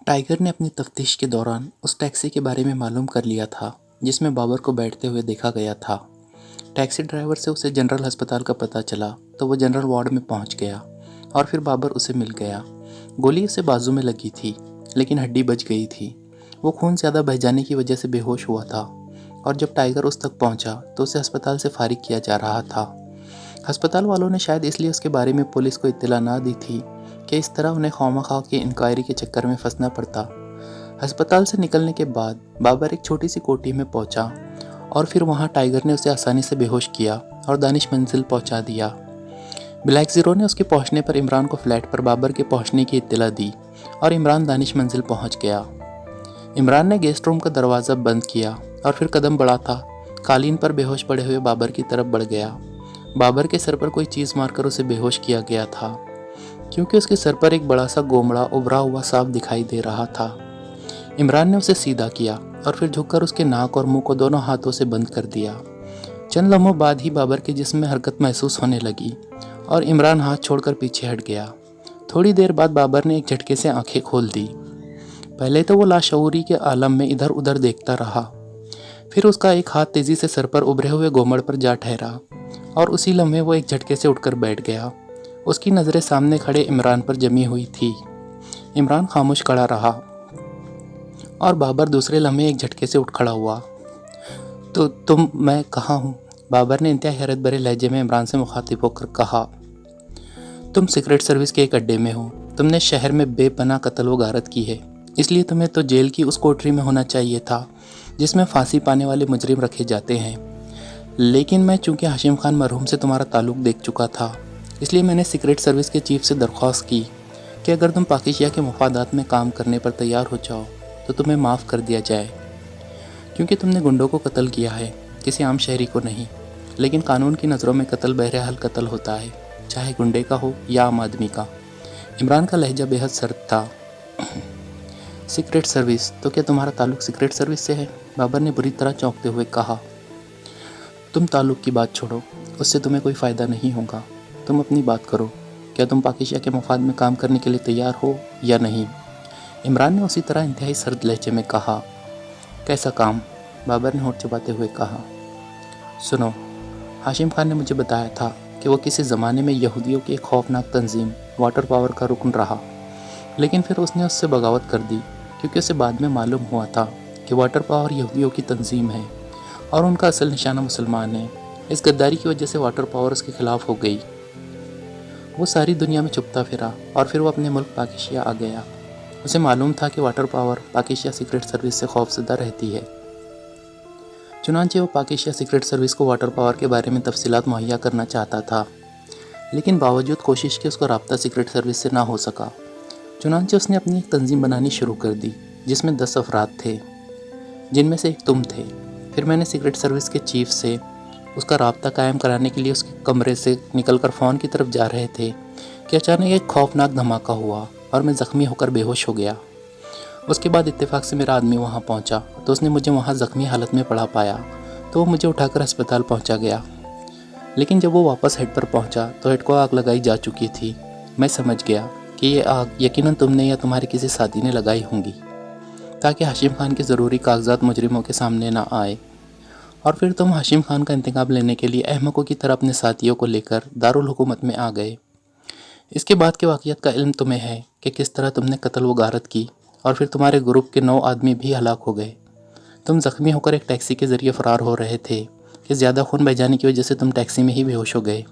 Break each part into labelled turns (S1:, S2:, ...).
S1: Tiger نے اپنی تفتیش کے دوران اس ٹیکسی کے بارے میں معلوم کر لیا تھا جس میں بابر کو بیٹھتے ہوئے دیکھا گیا تھا۔ ٹیکسی ڈرائیور سے اسے جنرل ہسپتال کا پتہ چلا تو وہ جنرل وارڈ میں پہنچ گیا اور پھر بابر اسے مل گیا۔ گولی اسے بازو میں لگی تھی لیکن ہڈی بچ گئی تھی۔ وہ خون زیادہ بہہ جانے کی وجہ سے بے ہوش ہوا تھا اور جب ٹائیگر اس تک پہنچا تو اسے ہسپتال سے فارغ کیا جا رہا تھا۔ ہسپتال والوں نے شاید اس لیے اس کے بارے میں پولیس کو اطلاع نہ دی تھی کہ اس طرح انہیں خواہ کی انکوائری کے چکر میں پھنسنا پڑتا۔ ہسپتال سے نکلنے کے بعد بابر ایک چھوٹی سی کوٹھی میں پہنچا اور پھر وہاں ٹائیگر نے اسے آسانی سے بے ہوش کیا اور دانش منزل پہنچا دیا۔ بلیک زیرو نے اس کے پہنچنے پر عمران کو فلیٹ پر بابر کے پہنچنے کی اطلاع دی اور عمران دانش منزل پہنچ گیا۔ عمران نے گیسٹ روم کا دروازہ بند کیا اور پھر قدم بڑھاتا قالین پر بے ہوش پڑے ہوئے بابر کی طرف بڑھ گیا۔ بابر کے سر پر کوئی چیز مار کر اسے بے ہوش کیا گیا تھا کیونکہ اس کے سر پر ایک بڑا سا گومڑا ابھرا ہوا سانپ دکھائی دے رہا تھا۔ عمران نے اسے سیدھا کیا اور پھر جھک کر اس کے ناک اور منہ کو دونوں ہاتھوں سے بند کر دیا۔ چند لمحوں بعد ہی بابر کے جسم میں حرکت محسوس ہونے لگی اور عمران ہاتھ چھوڑ کر پیچھے ہٹ گیا۔ تھوڑی دیر بعد بابر نے ایک جھٹکے سے آنکھیں کھول دی۔ پہلے تو وہ لاشعوری کے عالم میں ادھر ادھر دیکھتا رہا، پھر اس کا ایک ہاتھ تیزی سے سر پر ابھرے ہوئے گومڑ پر جا ٹھہرا اور اسی لمحے وہ ایک جھٹکے سے اٹھ کر بیٹھ گیا۔ اس کی نظریں سامنے کھڑے عمران پر جمی ہوئی تھی۔ عمران خاموش کھڑا رہا اور بابر دوسرے لمحے ایک جھٹکے سے اٹھ کھڑا ہوا۔ تو تم میں کہاں ہوں؟ بابر نے انتہائی حیرت بھرے لہجے میں عمران سے مخاطب ہو کر کہا۔ تم سیکرٹ سروس کے ایک اڈے میں ہو۔ تم نے شہر میں بے پناہ قتل و غارت کی ہے، اس لیے تمہیں تو جیل کی اس کوٹری میں ہونا چاہیے تھا جس میں پھانسی پانے والے مجرم رکھے جاتے ہیں، لیکن میں چونکہ ہاشم خان مرحوم سے تمہارا تعلق دیکھ چکا تھا اس لیے میں نے سیکرٹ سروس کے چیف سے درخواست کی کہ اگر تم پاکیزیہ کے مفادات میں کام کرنے پر تیار ہو جاؤ تو تمہیں معاف کر دیا جائے، کیونکہ تم نے گنڈوں کو قتل کیا ہے، کسی عام شہری کو نہیں۔ لیکن قانون کی نظروں میں قتل بہرحال قتل ہوتا ہے، چاہے گنڈے کا ہو یا عام آدمی کا۔ عمران کا لہجہ بے حد سرد تھا۔ Secret service? تو کیا تمہارا تعلق سیکرٹ سروس سے ہے؟ بابر نے بری طرح چونکتے ہوئے کہا۔ تم تعلق کی بات چھوڑو، اس سے تمہیں کوئی فائدہ نہیں ہوگا۔ تم اپنی بات کرو، کیا تم پاکیزیہ کے مفاد میں کام کرنے کے لیے تیار ہو یا نہیں؟ عمران نے اسی طرح انتہائی سرد لہجے میں کہا۔ کیسا کام؟ بابر نے ہونٹ چباتے ہوئے کہا۔ سنو، ہاشم خان نے مجھے بتایا تھا کہ وہ کسی زمانے میں یہودیوں کی ایک خوفناک تنظیم واٹر پاور کا رکن رہا، لیکن پھر اس نے اس سے بغاوت کر دی کیونکہ اسے بعد میں معلوم ہوا تھا کہ واٹر پاور یہودیوں کی تنظیم ہے اور ان کا اصل نشانہ مسلمان ہے۔ اس غداری کی وجہ سے واٹر پاور اس کے خلاف ہو گئی۔ وہ ساری دنیا میں چھپتا پھرا اور پھر وہ اپنے ملک پاکیزیہ آ گیا۔ اسے معلوم تھا کہ واٹر پاور پاکیزیہ سیکرٹ سروس سے خوفزدہ رہتی ہے، چنانچہ وہ پاکیزیہ سیکرٹ سروس کو واٹر پاور کے بارے میں تفصیلات مہیا کرنا چاہتا تھا، لیکن باوجود کوشش کے اس کا رابطہ سیکرٹ سروس سے نہ ہو سکا۔ چنانچہ اس نے اپنی ایک تنظیم بنانی شروع کر دی جس میں 10 افراد تھے، جن میں سے ایک تم تھے۔ پھر میں نے سیکرٹ سروس کے چیف سے اس کا رابطہ قائم کرانے کے لیے اس کے کمرے سے نکل کر فون کی طرف جا رہے تھے کہ اچانک ایک خوفناک دھماکہ ہوا اور میں زخمی ہو کر بے ہوش ہو گیا۔ اس کے بعد اتفاق سے میرا آدمی وہاں پہنچا تو اس نے مجھے وہاں زخمی حالت میں پڑا پایا تو وہ مجھے اٹھا کر ہسپتال پہنچا گیا، لیکن جب وہ واپس ہیڈ پر پہنچا تو ہیڈ کو آگ لگائی جا چکی تھی۔ میں سمجھ گیا کہ یہ آگ یقیناً تم نے یا تمہارے کسی ساتھی نے لگائی ہوں گی تاکہ ہاشم خان کے ضروری کاغذات مجرموں کے سامنے نہ آئے، اور پھر تم ہاشم خان کا انتقام لینے کے لیے احمقوں کی طرح اپنے ساتھیوں کو لے کر دارالحکومت میں آ گئے۔ اس کے بعد کے واقعات کا علم تمہیں ہے کہ کس طرح تم نے قتل و غارت کی اور پھر تمہارے گروپ کے 9 آدمی بھی ہلاک ہو گئے۔ تم زخمی ہو کر ایک ٹیکسی کے ذریعے فرار ہو رہے تھے کہ زیادہ خون بہہ جانے کی وجہ سے تم ٹیکسی میں ہی بے ہوش ہو گئے۔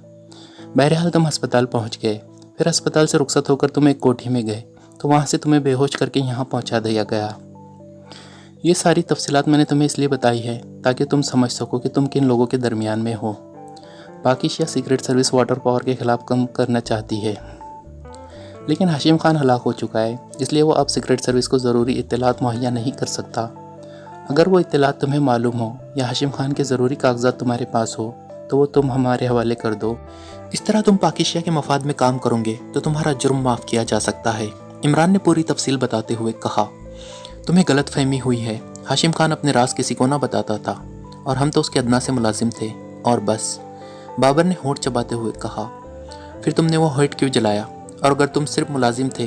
S1: بہرحال تم ہسپتال پہنچ گئے، پھر ہسپتال سے رخصت ہو کر تم ایک کوٹھی میں گئے تو وہاں سے تمہیں بے ہوش کر کے یہاں پہنچا دیا گیا۔ یہ ساری تفصیلات میں نے تمہیں اس لیے بتائی ہے تاکہ تم سمجھ سکو کہ تم کن لوگوں کے درمیان میں ہو۔ پاکیزیہ سیکرٹ سروس واٹر پاور کے خلاف کم کرنا چاہتی ہے، لیکن ہاشم خان ہلاک ہو چکا ہے، اس لیے وہ اب سیکرٹ سروس کو ضروری اطلاعات مہیا نہیں کر سکتا۔ اگر وہ اطلاعات تمہیں معلوم ہو یا ہاشم خان کے ضروری کاغذات تمہارے پاس ہو تو وہ تم ہمارے حوالے کر دو۔ اس طرح تم پاکیزیہ کے مفاد میں کام کرو گے تو تمہارا جرم معاف کیا جا سکتا ہے۔ عمران نے پوری تفصیل بتاتے ہوئے کہا۔ تمہیں غلط فہمی ہوئی ہے، ہاشم خان اپنے راز کسی کو نہ بتاتا تھا اور ہم تو اس کے ادنا سے ملازم تھے اور بس۔ بابر نے ہونٹ چباتے ہوئے کہا۔ پھر تم نے وہ ہیٹ کیوں جلایا؟ اور اگر تم صرف ملازم تھے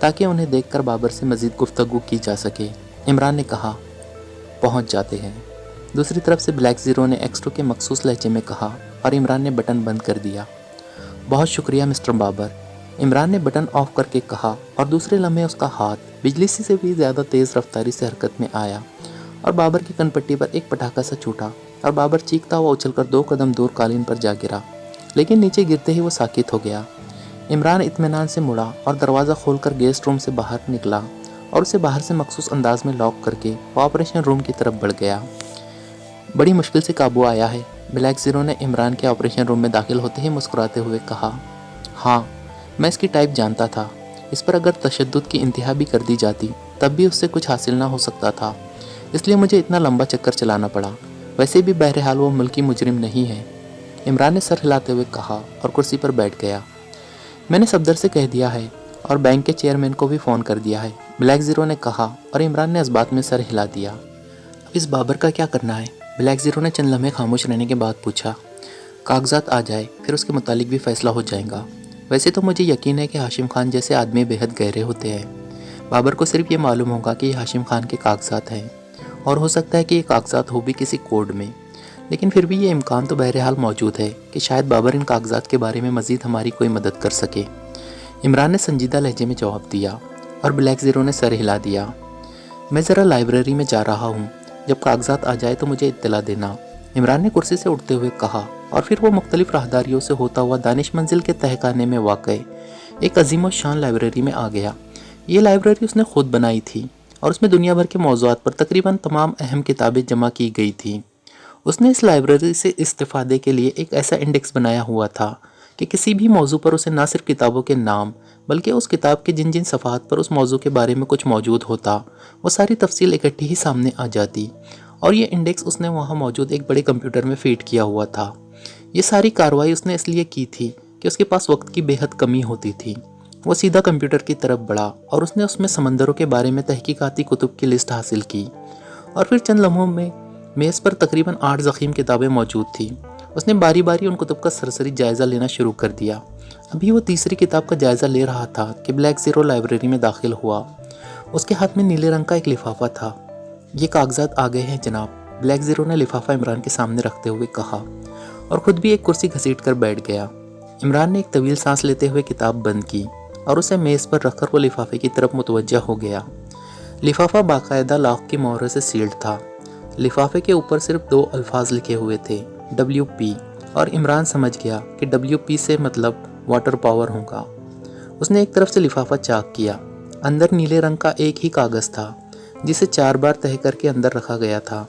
S1: تاکہ انہیں دیکھ کر بابر سے مزید گفتگو کی جا سکے۔ عمران نے کہا، پہنچ جاتے ہیں۔ دوسری طرف سے بلیک زیرو نے ایکسٹرو کے مخصوص لہجے میں کہا اور عمران نے بٹن بند کر دیا۔ بہت شکریہ مسٹر بابر، عمران نے بٹن آف کر کے کہا، اور دوسرے لمحے اس کا ہاتھ بجلی سے بھی زیادہ تیز رفتاری سے حرکت میں آیا اور بابر کی کن پٹی پر ایک پٹاخہ سا چھوٹا اور بابر چیختا ہوا اچھل کر 2 قدم دور قالین پر جا گرا، لیکن نیچے گرتے ہی وہ ساکت ہو گیا۔ عمران اطمینان سے مڑا اور دروازہ کھول کر گیسٹ روم سے باہر نکلا اور اسے باہر سے مخصوص انداز میں لاک کر کے وہ آپریشن روم کی طرف بڑھ گیا۔ بڑی مشکل سے قابو آیا ہے، بلیک زیرو نے عمران کے آپریشن روم میں داخل ہوتے ہی مسکراتے ہوئے کہا۔ ہاں، میں اس کی ٹائپ جانتا تھا، اس پر اگر تشدد کی انتہا بھی کر دی جاتی تب بھی اس سے کچھ حاصل نہ ہو سکتا تھا، اس لیے مجھے اتنا لمبا چکر چلانا پڑا۔ ویسے بھی بہرحال وہ ملکی مجرم نہیں ہے، عمران نے سر ہلاتے ہوئے کہا اور کرسی پر بیٹھ گیا۔ میں نے صفدر سے کہہ دیا ہے اور بینک کے چیئرمین کو بھی فون کر دیا ہے، بلیک زیرو نے کہا اور عمران نے اس بات میں سر ہلا دیا۔ اب اس بابر کا کیا کرنا ہے؟ بلیک زیرو نے چند لمحے خاموش رہنے کے بعد پوچھا۔ کاغذات آ جائے پھر اس کے متعلق بھی فیصلہ ہو جائے گا۔ ویسے تو مجھے یقین ہے کہ ہاشم خان جیسے آدمی بےحد گہرے ہوتے ہیں۔ بابر کو صرف یہ معلوم ہوگا کہ یہ ہاشم خان کے کاغذات ہیں، اور ہو سکتا ہے کہ یہ کاغذات ہو بھی کسی کوڈ میں، لیکن پھر بھی یہ امکان تو بہرحال موجود ہے کہ شاید بابر ان کاغذات کے بارے میں مزید ہماری کوئی مدد کر سکے۔ عمران نے سنجیدہ لہجے میں جواب دیا اور بلیک زیرو نے سر ہلا دیا۔ میں ذرا لائبریری میں جا رہا ہوں، جب کاغذات آ جائے تو مجھے اطلاع دینا، عمران نے کرسی سے اٹھتے ہوئے کہا، اور پھر وہ مختلف راہداریوں سے ہوتا ہوا دانش منزل کے تہخانے میں واقع ایک عظیم الشان لائبریری میں آ گیا۔ یہ لائبریری اس نے خود بنائی تھی اور اس میں دنیا بھر کے موضوعات پر تقریباً تمام اہم کتابیں جمع کی گئی تھیں۔ اس نے اس لائبریری سے استفادے کے لیے ایک ایسا انڈیکس بنایا ہوا تھا کہ کسی بھی موضوع پر اسے نہ صرف کتابوں کے نام بلکہ اس کتاب کے جن جن صفحات پر اس موضوع کے بارے میں کچھ موجود ہوتا وہ ساری تفصیل اکٹھی ہی سامنے آ جاتی، اور یہ انڈیکس اس نے وہاں موجود ایک بڑے کمپیوٹر میں فیڈ کیا ہوا تھا۔ یہ ساری کارروائی اس نے اس لیے کی تھی کہ اس کے پاس وقت کی بے حد کمی ہوتی تھی۔ وہ سیدھا کمپیوٹر کی طرف بڑھا اور اس نے اس میں سمندروں کے بارے میں تحقیقاتی کتب کی لسٹ حاصل کی، اور پھر چند لمحوں میں میز پر تقریباً 8 ضخیم کتابیں موجود تھیں۔ اس نے باری باری ان کتب کا سرسری جائزہ لینا شروع کر دیا۔ ابھی وہ تیسری کتاب کا جائزہ لے رہا تھا کہ بلیک زیرو لائبریری میں داخل ہوا۔ اس کے ہاتھ میں نیلے رنگ کا ایک لفافہ تھا۔ یہ کاغذات آ گئے ہیں جناب، بلیک زیرو نے لفافہ عمران کے سامنے رکھتے ہوئے کہا، اور خود بھی ایک کرسی گھسیٹ کر بیٹھ گیا۔ عمران نے ایک طویل سانس لیتے ہوئے کتاب بند کی اور اسے میز پر رکھ کر وہ لفافے کی طرف متوجہ ہو گیا۔ لفافہ باقاعدہ لاک کی مہر سے سیلڈ تھا۔ لفافے کے اوپر صرف 2 الفاظ لکھے ہوئے تھے، WP، اور عمران سمجھ گیا کہ WP سے مطلب واٹر پاور ہوگا۔ اس نے ایک طرف سے لفافہ چاک کیا۔ اندر نیلے رنگ کا ایک ہی کاغذ تھا جسے 4 بار تہہ کر کے اندر رکھا گیا تھا۔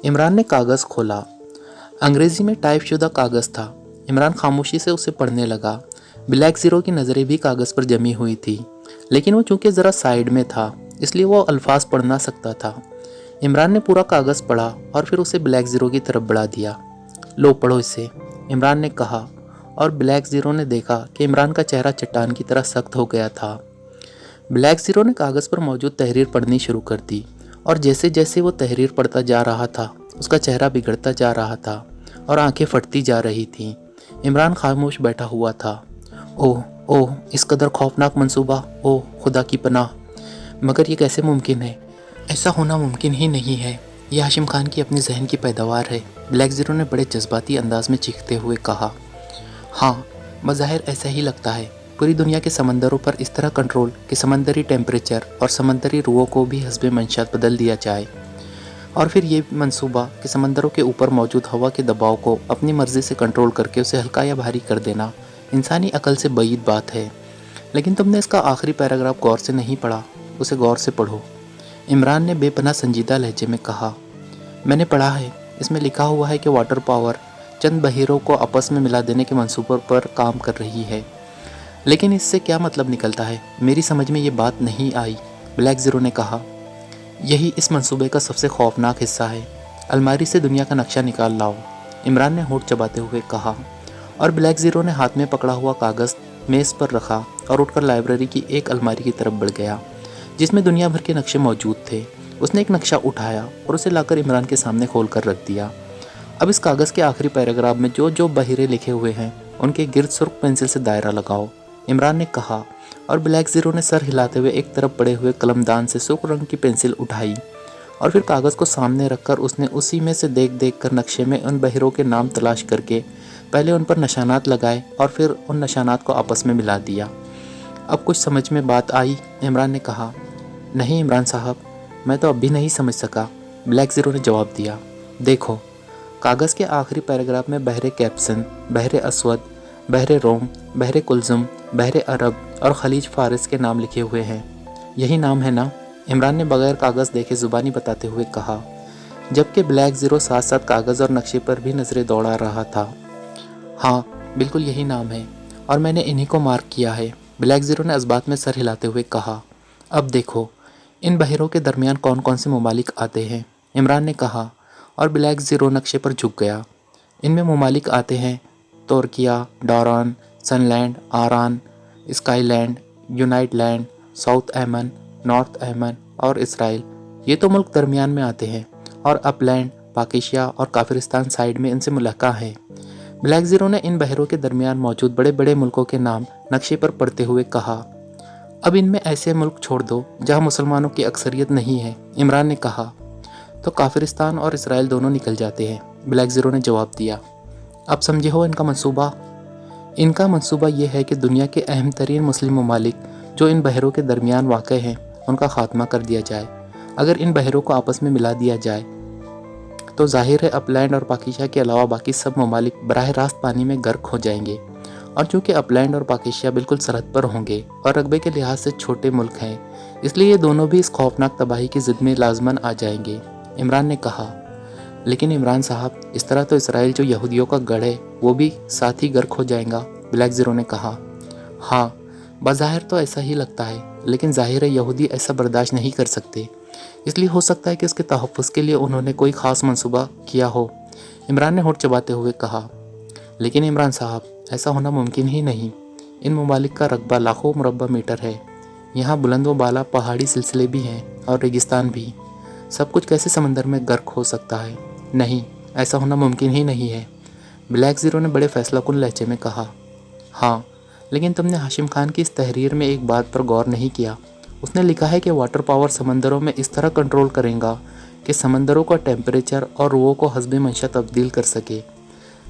S1: عمران نے کاغذ کھولا۔ انگریزی میں ٹائپ شدہ کاغذ تھا۔ عمران خاموشی سے اسے پڑھنے لگا۔ بلیک زیرو کی نظریں بھی کاغذ پر جمی ہوئی تھی، لیکن وہ چونکہ ذرا سائیڈ میں تھا اس لیے وہ الفاظ پڑھ نہ سکتا تھا۔ عمران نے پورا کاغذ پڑھا اور پھر اسے بلیک زیرو کی طرف بڑھا دیا۔ لو پڑھو اسے، عمران نے کہا، اور بلیک زیرو نے دیکھا کہ عمران کا چہرہ چٹان کی طرح سخت ہو گیا تھا۔ بلیک زیرو نے کاغذ پر موجود تحریر پڑھنی شروع کر دی، اور جیسے جیسے وہ تحریر پڑھتا جا رہا تھا اس کا چہرہ بگڑتا جا رہا تھا اور آنکھیں پھٹتی جا رہی تھیں۔ عمران خاموش بیٹھا ہوا تھا۔ اوہ اس قدر خوفناک منصوبہ، اوہ خدا کی پناہ، مگر یہ کیسے ممکن ہے؟ ایسا ہونا ممکن ہی نہیں ہے، یہ ہاشم خان کی اپنی ذہن کی پیداوار ہے، بلیک زیرو نے بڑے جذباتی انداز میں چیختے ہوئے کہا۔ ہاں، بظاہر ایسا ہی لگتا ہے، پوری دنیا کے سمندروں پر اس طرح کنٹرول کہ سمندری ٹیمپریچر اور سمندری روؤں کو بھی حسب منشیات بدل دیا جائے، اور پھر یہ منصوبہ کہ سمندروں کے اوپر موجود ہوا کے دباؤ کو اپنی مرضی سے کنٹرول کر کے اسے ہلکا یا بھاری کر دینا انسانی عقل سے بعید بات ہے۔ لیکن تم نے اس کا آخری پیراگراف غور سے نہیں پڑھا، اسے غور سے پڑھو، عمران نے بے پناہ سنجیدہ لہجے میں کہا۔ میں نے پڑھا ہے، اس میں لکھا ہوا ہے کہ واٹر پاور چند بحیروں کو آپس میں ملا دینے کے منصوبے پر کام کر رہی ہے، لیکن اس سے کیا مطلب نکلتا ہے؟ میری سمجھ میں یہ بات نہیں آئی، بلیک زیرو نے کہا۔ یہی اس منصوبے کا سب سے خوفناک حصہ ہے، الماری سے دنیا کا نقشہ نکال لاؤ، عمران نے ہونٹ چباتے ہوئے کہا، اور بلیک زیرو نے ہاتھ میں پکڑا ہوا کاغذ میز پر رکھا اور اٹھ کر لائبریری کی ایک الماری کی طرف بڑھ گیا جس میں دنیا بھر کے نقشے موجود تھے۔ اس نے ایک نقشہ اٹھایا اور اسے لا کر عمران کے سامنے کھول کر رکھ دیا۔ اب اس کاغذ کے آخری پیراگراف میں جو بحیرے لکھے ہوئے ہیں ان کے گرد سرخ پنسل سے دائرہ لگاؤ، عمران نے کہا، اور بلیک زیرو نے سر ہلاتے ہوئے ایک طرف پڑے ہوئے قلمدان سے سرخ رنگ کی پینسل اٹھائی اور پھر کاغذ کو سامنے رکھ کر اس نے اسی میں سے دیکھ کر نقشے میں ان بحیروں کے نام تلاش کر کے پہلے ان پر نشانات لگائے اور پھر ان نشانات کو آپس میں ملا دیا۔ اب کچھ سمجھ میں بات آئی؟ عمران نے کہا۔ نہیں عمران صاحب، میں تو اب بھی نہیں سمجھ سکا، بلیک زیرو نے جواب دیا۔ دیکھو، کاغذ کے آخری پیراگراف میں بحر کیپسن، بحر اسود، بحر روم، بحر کلزم، بحر عرب اور خلیج فارس کے نام لکھے ہوئے ہیں۔ یہی نام ہے نا؟ عمران نے بغیر کاغذ دیکھے زبانی بتاتے ہوئے کہا، جبکہ بلیک زیرو ساتھ ساتھ کاغذ اور نقشے پر بھی نظریں دوڑا رہا تھا۔ ہاں بالکل یہی نام ہے اور میں نے انہی کو مارک کیا ہے، بلیک زیرو نے اس بات میں سر ہلاتے ہوئے کہا۔ اب دیکھو ان بحیروں کے درمیان کون کون سے ممالک آتے ہیں، عمران نے کہا اور بلیک زیرو نقشے پر جھک گیا۔ ان میں ممالک آتے ہیں ترکیہ، ڈوران، سن لینڈ، آران، اسکائی لینڈ، یونائٹ لینڈ، ساؤتھ ایمن، نارتھ ایمن اور اسرائیل۔ یہ تو ملک درمیان میں آتے ہیں، اور اپ لینڈ، پاکیشیا اور کافرستان سائیڈ میں ان سے ملحقہ ہیں۔ بلیک زیرو نے ان بحیروں کے درمیان موجود بڑے بڑے ملکوں کے نام نقشے پر پڑھتے ہوئے کہا۔ اب ان میں ایسے ملک چھوڑ دو جہاں مسلمانوں کی اکثریت نہیں ہے، عمران نے کہا۔ تو کافرستان اور اسرائیل دونوں نکل جاتے ہیں، بلیک زیرو نے جواب دیا۔ اب سمجھے ہو ان کا منصوبہ؟ ان کا منصوبہ یہ ہے کہ دنیا کے اہم ترین مسلم ممالک جو ان بحیروں کے درمیان واقع ہیں ان کا خاتمہ کر دیا جائے۔ اگر ان بحیروں کو آپس میں ملا دیا جائے تو ظاہر ہے اپ لینڈ اور پاکیشیا کے علاوہ باقی سب ممالک براہ راست پانی میں غرق ہو جائیں گے، اور چونکہ اپ لینڈ اور پاکیشیا بالکل سرحد پر ہوں گے اور رقبے کے لحاظ سے چھوٹے ملک ہیں، اس لیے یہ دونوں بھی اس خوفناک تباہی کی زد میں لازماً آ جائیں گے، عمران نے کہا۔ لیکن عمران صاحب، اس طرح تو اسرائیل جو یہودیوں کا گڑھ ہے وہ بھی ساتھ ہی غرق ہو جائیں گا، بلیک زیرو نے کہا۔ ہاں بظاہر تو ایسا ہی لگتا ہے، لیکن ظاہر ہے یہودی ایسا برداشت نہیں کر سکتے، اس لیے ہو سکتا ہے کہ اس کے تحفظ کے لیے انہوں نے کوئی خاص منصوبہ کیا ہو، عمران نے ہونٹ چباتے ہوئے کہا۔ لیکن عمران صاحب، ایسا ہونا ممکن ہی نہیں، ان ممالک کا رقبہ لاکھوں مربع میٹر ہے، یہاں بلند و بالا پہاڑی سلسلے بھی ہیں اور ریگستان بھی، سب کچھ کیسے سمندر میں غرق ہو سکتا ہے؟ نہیں، ایسا ہونا ممکن ہی نہیں ہے، بلیک زیرو نے بڑے فیصلہ کن لہجے میں کہا۔ ہاں لیکن تم نے ہاشم خان کی اس تحریر میں ایک بات پر غور نہیں کیا، اس نے لکھا ہے کہ واٹر پاور سمندروں میں اس طرح کنٹرول کرے گا کہ سمندروں کا ٹیمپریچر اور روؤں کو حسب منشا تبدیل کر سکے،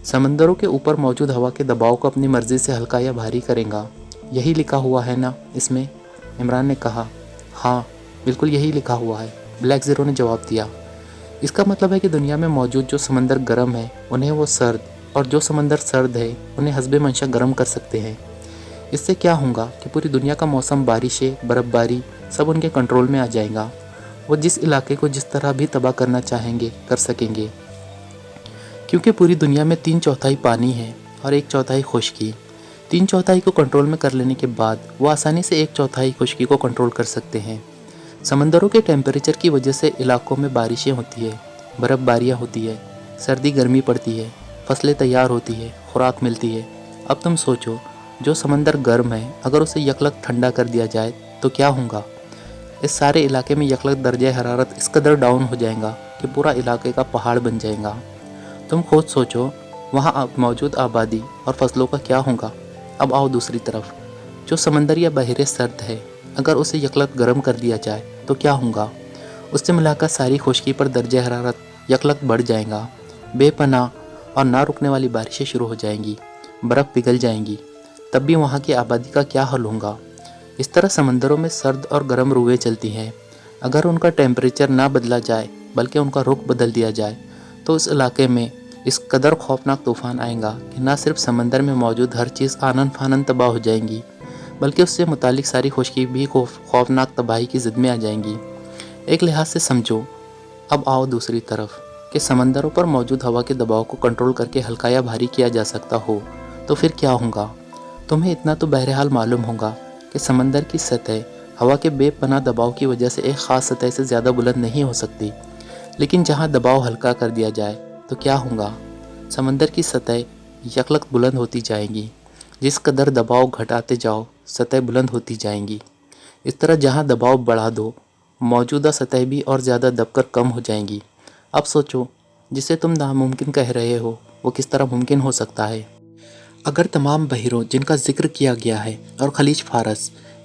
S1: سمندروں کے اوپر موجود ہوا کے دباؤ کو اپنی مرضی سے ہلکا یا بھاری کرے گا، یہی لکھا ہوا ہے نا اس میں، عمران نے کہا۔ ہاں بالکل یہی لکھا ہوا ہے، بلیک زیرو نے جواب دیا۔ اس کا مطلب ہے کہ دنیا میں موجود جو سمندر گرم ہے انہیں وہ سرد، اور جو سمندر سرد ہے انہیں حسب منشا گرم کر سکتے ہیں۔ اس سے کیا ہوگا کہ پوری دنیا کا موسم، بارشیں، برف باری سب ان کے کنٹرول میں آ جائے گا، وہ جس علاقے کو جس طرح بھی تباہ کرنا چاہیں گے کر سکیں گے، کیونکہ پوری دنیا میں 3/4 پانی ہے اور 1/4 خشکی، 3/4 کو کنٹرول میں کر لینے کے بعد وہ آسانی سے 1/4 خشکی کو کنٹرول کر سکتے ہیں۔ سمندروں کے ٹیمپریچر کی وجہ سے علاقوں میں بارشیں ہوتی ہے، برف باریاں ہوتی ہے، سردی گرمی پڑتی ہے، فصلیں تیار ہوتی ہے، خوراک ملتی ہے۔ اب تم سوچو، جو سمندر گرم ہے اگر اسے یکلخت ٹھنڈا کر دیا جائے تو کیا ہوگا؟ اس سارے علاقے میں یکلخت درجہ حرارت اس قدر ڈاؤن ہو جائے گا کہ پورا علاقے کا پہاڑ بن جائے گا۔ تم خود سوچو وہاں موجود آبادی اور فصلوں کا کیا ہوگا۔ اب آؤ دوسری طرف، جو سمندر یا بحیرہ سرد ہے اگر اسے یکلخت گرم کر دیا جائے تو کیا ہوگا؟ اس سے ملا کر ساری خشکی پر درجہ حرارت یکلخت بڑھ جائے گا، بے پناہ اور نہ رکنے والی بارشیں شروع ہو جائیں گی، برف پگھل جائیں گی، تب بھی وہاں کی آبادی کا کیا حل ہوگا؟ اس طرح سمندروں میں سرد اور گرم روئیں چلتی ہیں، اگر ان کا ٹیمپریچر نہ بدلا جائے بلکہ ان کا رخ بدل دیا جائے تو اس علاقے میں اس قدر خوفناک طوفان آئے گا کہ نہ صرف سمندر میں موجود ہر چیز آنن فانن تباہ ہو جائیں گی، بلکہ اس سے متعلق ساری خشکی بھی خوفناک تباہی کی زد میں آ جائیں گی۔ ایک لحاظ سے سمجھو، اب آؤ دوسری طرف، کہ سمندروں پر موجود ہوا کے دباؤ کو کنٹرول کر کے ہلکا یا بھاری کیا جا سکتا ہو تو پھر کیا ہوگا؟ تمہیں اتنا تو بہرحال معلوم ہوگا کہ سمندر کی سطح ہوا کے بے پناہ دباؤ کی وجہ سے ایک خاص سطح سے زیادہ بلند نہیں ہو سکتی، لیکن جہاں دباؤ ہلکا کر دیا جائے تو کیا ہوگا؟ سمندر کی سطح یکلخت بلند ہوتی جائیں گی، جس قدر دباؤ گھٹاتے جاؤ سطح بلند ہوتی جائیں گی، اس طرح جہاں دباؤ بڑھا دو موجودہ سطح بھی اور زیادہ دب کر کم ہو جائیں گی۔ اب سوچو، جسے تم ناممکن کہہ رہے ہو وہ کس طرح ممکن ہو سکتا ہے؟ اگر تمام بحیروں جن کا ذکر کیا گیا ہے اور خلیج فارس